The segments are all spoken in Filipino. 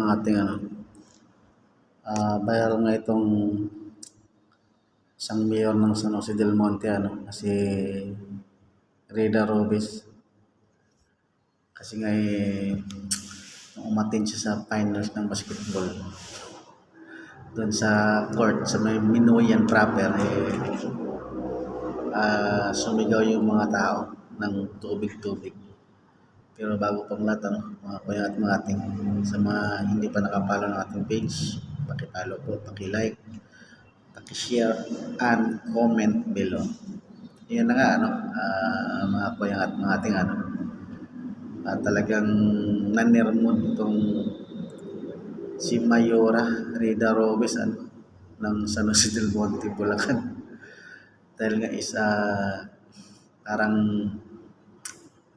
ating viral nga itong isang mayor ng San Jose del Monte, si Rida Robes. Kasi nga nung umattend siya sa finals ng basketball doon sa court sa may Minoyan proper, sumigaw yung mga tao ng tubig-tubig. Pero bago pang lahat, mga kuya at mga ating, sa mga hindi pa nakapalo ng ating page, pakipalo po, pakilike, pakishare, and comment below. Yan na nga, mga kuya at mga ating, talagang nanirmon itong si Mayora Rida Robes ng San Jose del Monte, Bulacan. Dahil nga parang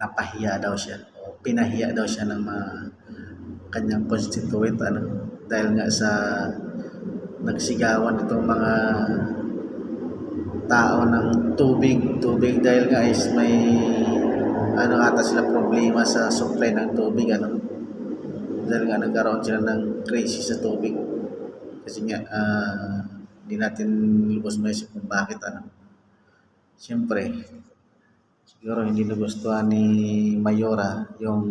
napahiya daw siya o pinahiya daw siya ng mga kanyang constituent dahil nga sa nagsigawan itong mga tao ng tubig dahil nga may ata sila problema sa supply ng tubig dahil nga nagkaroon sila ng crisis sa tubig kasi nga hindi natin lubos maisip kung bakit siyempre siguro hindi nagustuhan ni Mayora yung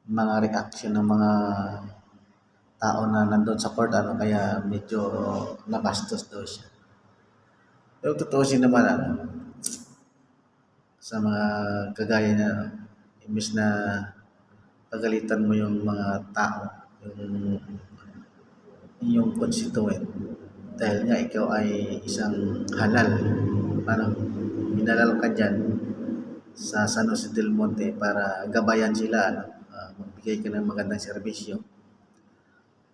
mga reaction ng mga tao na nandun sa court kaya medyo nabastos daw siya. Pero tutuusin naman sa mga kagaya niya, imbis na pagalitan mo yung mga tao, yung constituent, dahil nga ikaw ay isang halal, parang minalal ka dyan sa San Jose del Monte para gabayan sila, magbigay ka ng magandang serbisyo,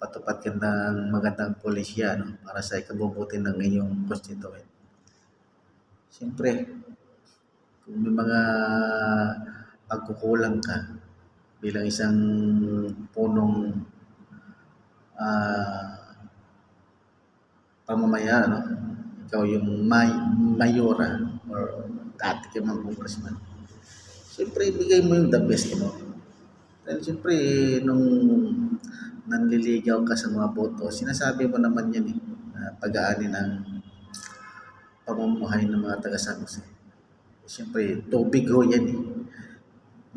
patupad ka ng magandang polisya para sa ikabubuti ng iyong constituent. Siyempre, kung may mga pagkukulang ka bilang isang punong pamamayan, ikaw yung Mayora or dati ka mga congressman, siyempre ibigay mo yung the best mo. Dahil siyempre nung nanliligaw ka sa mga boto, sinasabi mo naman yan na pag-aani ng pamumuhay ng mga taga San Jose. Siyempre tubig ho yan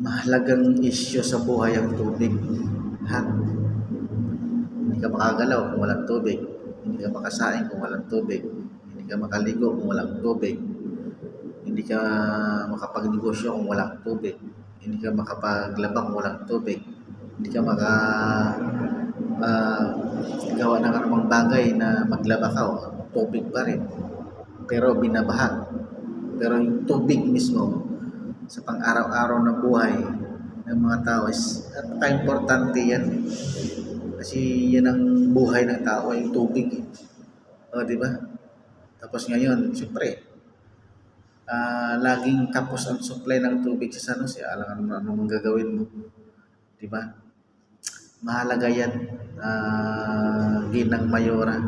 mahalagang issue sa buhay ang tubig. Hindi ka makagalaw kung walang tubig, hindi ka makasaing kung walang tubig, hindi ka makaligo kung walang tubig, hindi ka makapagnegosyo kung walang tubig, hindi ka makapaglaba kung walang tubig, hindi ka gawa ng anumang bagay na maglaba ka tubig pa rin pero binabaha. Pero yung tubig mismo sa pang-araw-araw na buhay ng mga tao is napaka-importante yan kasi yan ang buhay ng tao, yung tubig diba? Tapos ngayon siyempre laging tapos ang supply ng tubig sa San Jose, alam mo anong gagawin mo, diba? Mahalaga yan ginang Mayora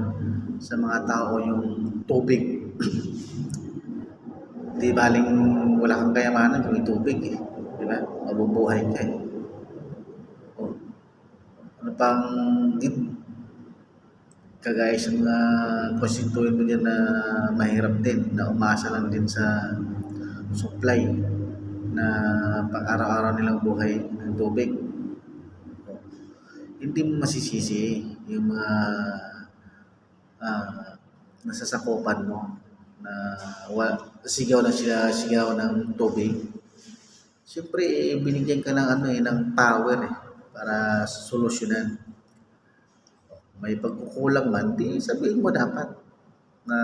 sa mga tao yung tubig. Di baling wala kang kayamanan kung yung tubig diba? Mabubuhay ka ano pang kagaya sa mga constituent mo dyan na mahirap din, na umasa lang din sa supply na pang-araw-araw nilang buhay ng tubig. Hindi mo masisisi yung mga nasasakupan mo na sigaw ng tubig. Siyempre binigyan ka ng ng power para solusyonan. May pagkukulang man, di sabihin mo dapat na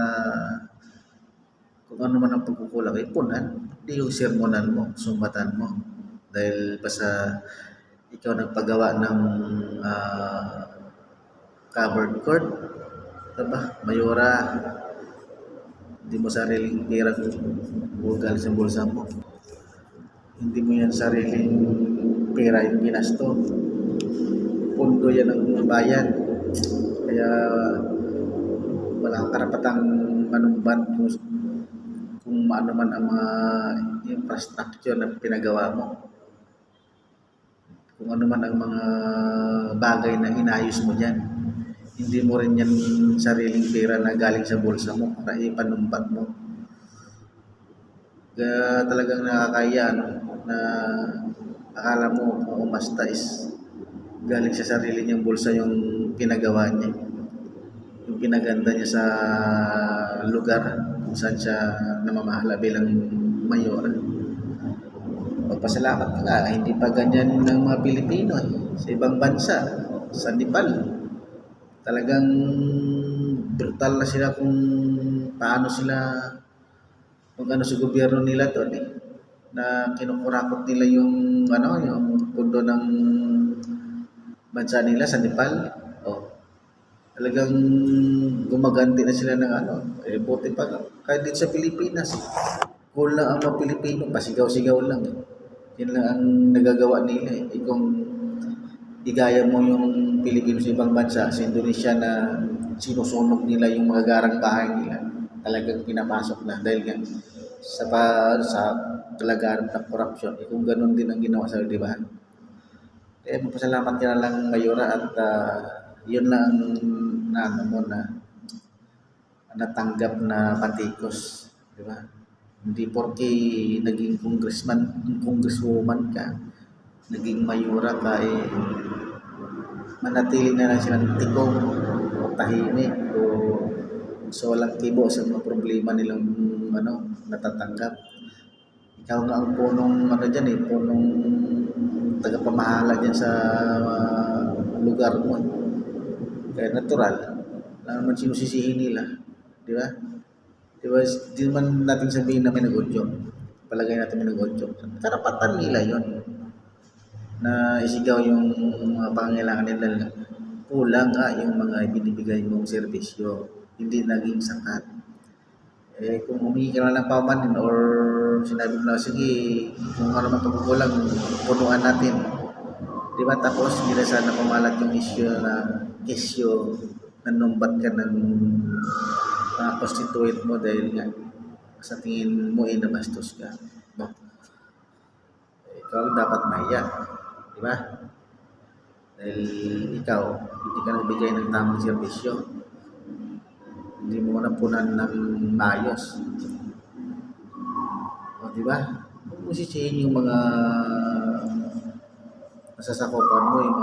kung ano man ang pagkukulang punan, di yung sermonan mo, sumbatan mo dahil basta ikaw nagpagawa ng covered court, diba? Mayora, hindi mo sariling pera bugal sa bulsa mo, hindi mo yan sariling pera yung ginasto, pundo yan ng bayan, kaya wala kang karapatang manumban kung ano man ang mga infrastructure na pinagawa mo, kung ano man ang mga bagay na inayos mo dyan. Hindi mo rin yan sariling pera na galing sa bulsa mo para ipanumbat mo. Kaya talagang nakakaya, no? Na akala mo kung umasta is galing sa sarili niyang bulsa yung pinagawa niya. Yung pinaganda niya sa lugar kung saan siya namamahala bilang mayor. Magpasalamat ka nga, hindi pa ganyan ng mga Pilipino sa ibang bansa, sa Nepal. Talagang brutal na sila kung paano sila mag-ano sa gobyerno nila doon na kinukurakot nila yung yung pundo ng bansa nila sa Nepal. Talagang gumaganti na sila ng buti pa kahit din sa Pilipinas. Cool lang ang mga Pilipino, pasigaw-sigaw lang. Yan lang ang nagagawa nila. Kung igaya mo yung Pilipino sa ibang bansa, sa Indonesia na sinusunog nila yung mga garang bahay nila, talagang pinapasok na dahil nga sa kalagaran ng korupsyon. Kung ganun din ang ginawa sa, di ba? Kaya magpasalamat ka na lang, Mayora, at yun lang na natanggap na patikos, di ba? Hindi porke naging congresswoman ka, naging mayora ka, manatili na lang silang tikong o tahimik o so walang kibo sa mga problema nilang natatanggap. Ikaw nga ang punong punong tagapamahala dyan sa lugar mo. Kaya natural, lang naman sinusisihin nila, di ba? Di ba, di naman natin sabihin na may nag-udyok. Palagay natin may nag-udyok. Karapatan nila yon na isigaw yung mga pangangailangan nila. Kulang yung mga ibinibigay mong serbisyo. Hindi naging sapat. Kung humingi ka na ng pamanin or sinabi mo na, sige, kung ano man pagkukulang, punuan natin. Di ba? Tapos, hindi na sana pumalat yung issue na numbat ka ng mga constituent mo dahil nga sa tingin mo nabastos ka. No? Ikaw dapat mahiya. Di ba? Dahil ikaw, hindi ka nagbigay ng tamang serbisyo. Hindi mo napunan ng maayos. O, di ba? Huwag mo sisihin yung mga nasasakupan mo, yung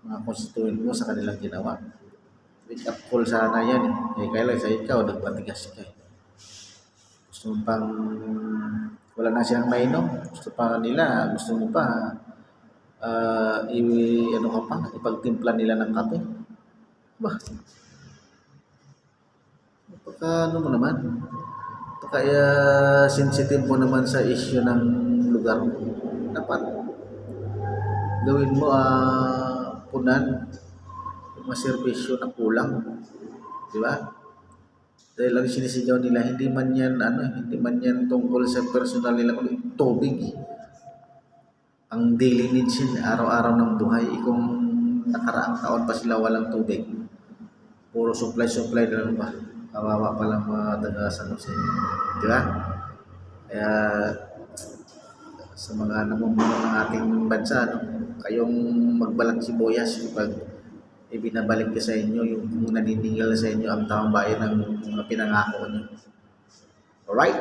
mga constituent mo sa kanilang ginawa. Wake up call sana yan kaya lang sa ikaw, nagpatigas ka Gusto mo pang wala na siyang mainom. Gusto mo pa ipagtimpla nila ng kape. Ba? Mo naman. Kaya sensitive mo naman sa issue ng lugar mo. Dapat gawin mo punan mga serbisyo na kulang, di ba? Dahil lang sinisigaw nila, hindi man yan tungkol sa personal nila, kundi tubig. Ang daily needs yun, araw-araw ng buhay. Kung nakaraang taon pa sila walang tubig, puro supply na lang ba? Kawawa pa lang mga taga San Jose, di ba? Kaya sa mga namumuno ng ating bansa, kayong magbalang sibuyas pag ibinabalik ka sa inyo yung naniningil sa inyo ang taong bayan ng mga pinangako nyo. Alright?